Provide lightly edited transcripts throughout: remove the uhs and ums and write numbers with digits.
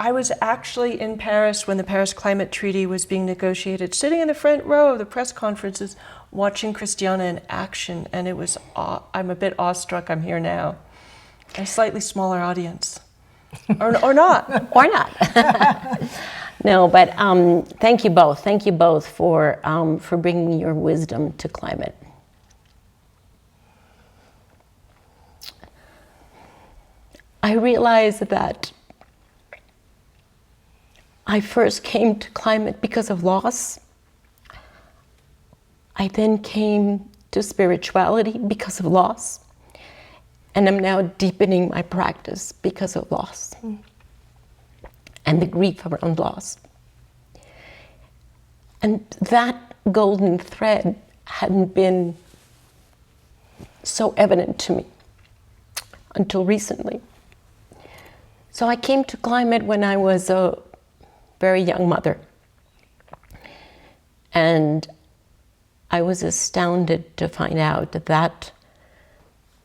I was actually in Paris when the Paris Climate Treaty was being negotiated, sitting in the front row of the press conferences, watching Christiana in action, and it was, I'm a bit awestruck. I'm here now. A slightly smaller audience. Or not. Or not. No, but thank you both. Thank you both for bringing your wisdom to climate. I realize that I first came to climate because of loss. I then came to spirituality because of loss. And I'm now deepening my practice because of loss and the grief around loss. And that golden thread hadn't been so evident to me until recently. So I came to climate when I was a very young mother. And I was astounded to find out that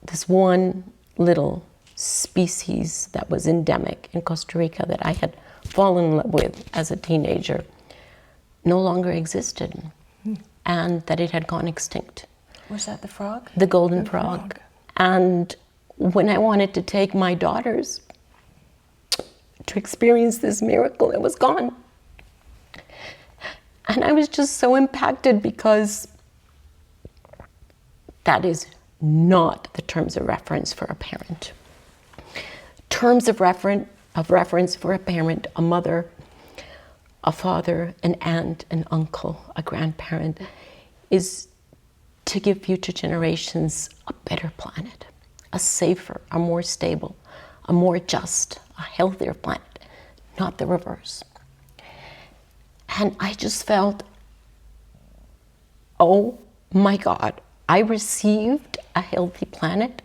this one little species that was endemic in Costa Rica that I had fallen in love with as a teenager no longer existed, and that it had gone extinct. Was that the frog? The golden frog. And when I wanted to take my daughters to experience this miracle, it was gone. And I was just so impacted because that is not the terms of reference for a parent. Terms of reference for a parent, a mother, a father, an aunt, an uncle, a grandparent, is to give future generations a better planet, a safer, a more stable, a more just, a healthier planet, not the reverse. And I just felt, oh my God, I received a healthy planet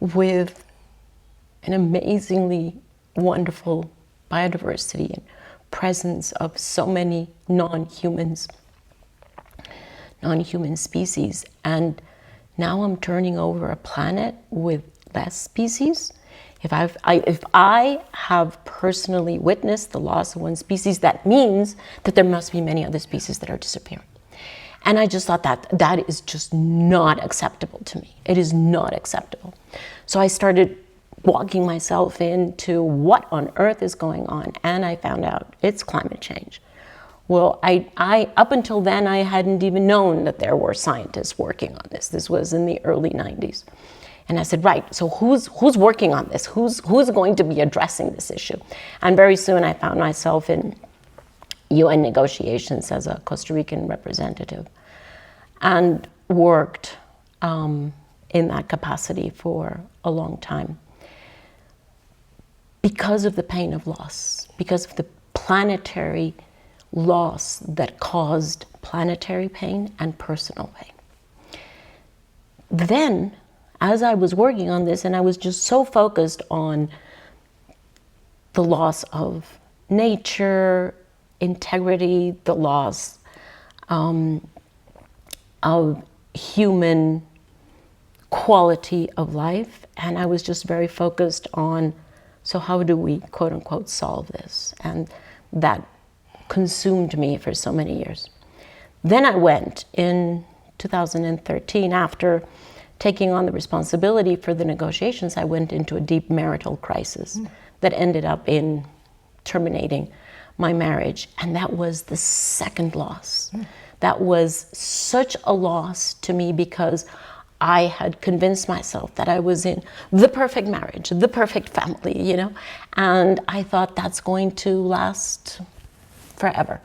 with an amazingly wonderful biodiversity and presence of so many non-human species. And now I'm turning over a planet with less species. If I have personally witnessed the loss of one species, that means that there must be many other species that are disappearing. And I just thought that is just not acceptable to me. It is not acceptable. So I started walking myself into what on earth is going on, and I found out it's climate change. Well, I up until then, I hadn't even known that there were scientists working on this. This was in the early 90s. And I said, right, so who's working on this? Who's going to be addressing this issue? And very soon I found myself in UN negotiations as a Costa Rican representative and worked in that capacity for a long time because of the pain of loss, because of the planetary loss that caused planetary pain and personal pain. Then, as I was working on this, and I was just so focused on the loss of nature, integrity, the loss of human quality of life, and I was just very focused on, so how do we, quote unquote, solve this? And that consumed me for so many years. Then I went in 2013, after taking on the responsibility for the negotiations, I went into a deep marital crisis that ended up in terminating my marriage. And that was the second loss. That was such a loss to me because I had convinced myself that I was in the perfect marriage, the perfect family, you know? And I thought that's going to last forever,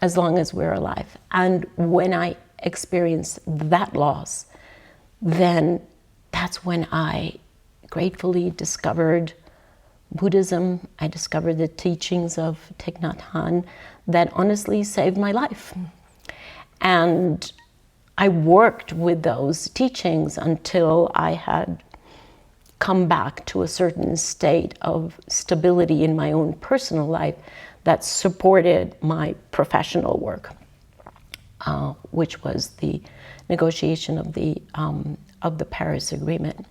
as long as we're alive. And when I experienced that loss, then that's when I gratefully discovered Buddhism. I discovered the teachings of Thich Nhat Hanh that honestly saved my life. And I worked with those teachings until I had come back to a certain state of stability in my own personal life that supported my professional work, which was the negotiation of the Paris Agreement.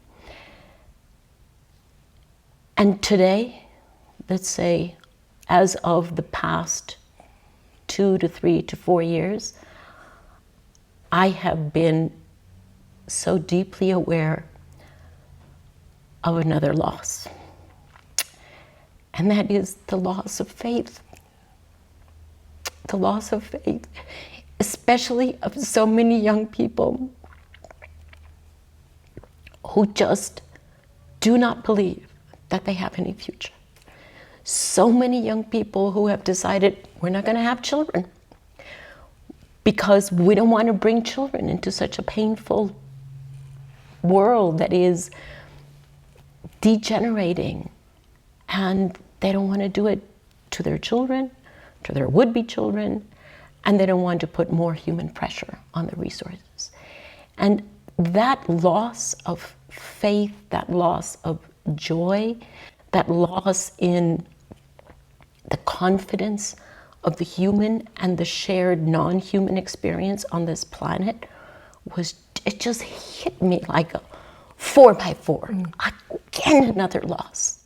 And today, let's say as of the past 2 to 3 to 4 years, I have been so deeply aware of another loss. And that is the loss of faith. The loss of faith, especially of so many young people who just do not believe that they have any future. So many young people who have decided, we're not going to have children because we don't want to bring children into such a painful world that is degenerating, and they don't want to do it to their children, to their would-be children, and they don't want to put more human pressure on the resources. And that loss of faith, that loss of joy, that loss in the confidence of the human and the shared non-human experience on this planet it just hit me like a 4x4. Again, another loss.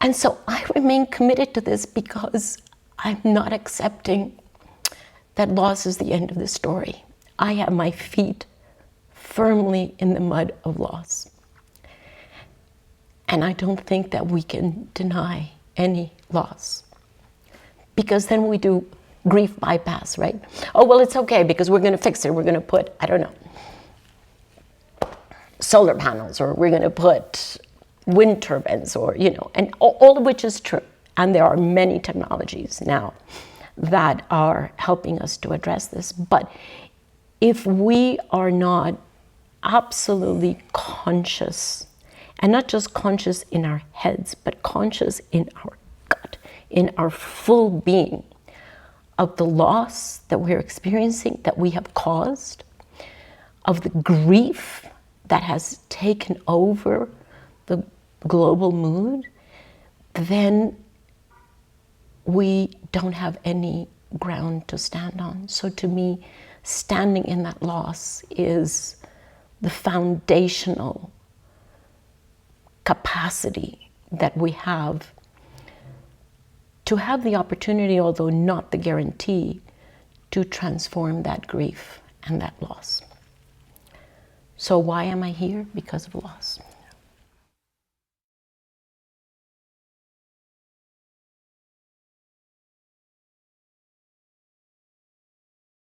And so I remain committed to this because I'm not accepting that loss is the end of the story. I have my feet firmly in the mud of loss. And I don't think that we can deny any loss, because then we do grief bypass, right? Oh, well, it's okay because we're going to fix it. We're going to put, I don't know, solar panels, or we're going to put wind turbines, or, and all of which is true. And there are many technologies now that are helping us to address this. But if we are not absolutely conscious, and not just conscious in our heads, but conscious in our gut, in our full being, of the loss that we're experiencing, that we have caused, of the grief that has taken over the global mood, then we don't have any ground to stand on. So to me, standing in that loss is the foundational capacity that we have to have the opportunity, although not the guarantee, to transform that grief and that loss. So why am I here? Because of loss.